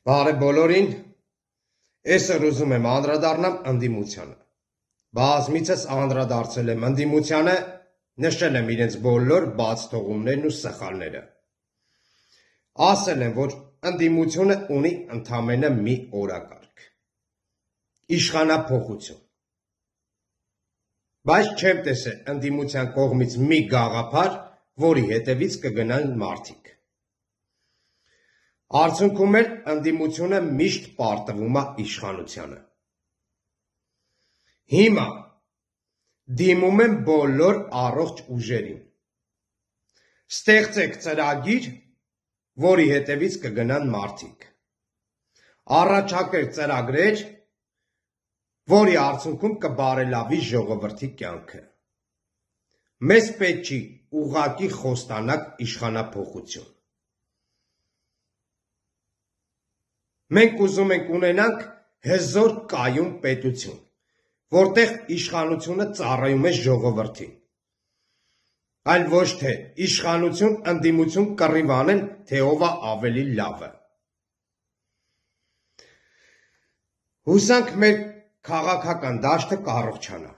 Բարև բոլորին, այսօր ուզում եմ անդրադառնամ ընդդիմությանը, բազմիցս անդրադարձել եմ ընդդիմությանը, նշել եմ իրենց բոլոր բացթողումներն ու սխալները, ասել եմ, որ ընդդիմությունը ունի ընդամենը մի օրակարգ, իշխանափոխություն, բայց չեմ տեսել ընդդիմության կողմից մի գաղափար, որի հետևից կգնան մարդիկ։ Արդյունքում էլ ընդդիմությունը միշտ պարտվում է իշխանությանը։ Հիմա դիմում եմ բոլոր առողջ ուժերին։ Ստեղծեք ծրագիր, որի հետևից կգնան մարդիկ։ Առաջարկեք ծրագրեր, որի արդյունքում կբարելավի ժողովրդի կյանքը։ Մեզ պետք չի ուղղակի խոստանակ իշխանափոխություն։ Մենք ուզում ենք ունենանք հզոր կայուն պետություն, որտեղ իշխանությունը ծառայում է ժողովրդին, այլ ոչ թե իշխանություն ընդդիմություն կռիվ անեն, թե ով է ավելի լավը։ Հուսանք մեր քաղաքական դաշտը կառողջանա։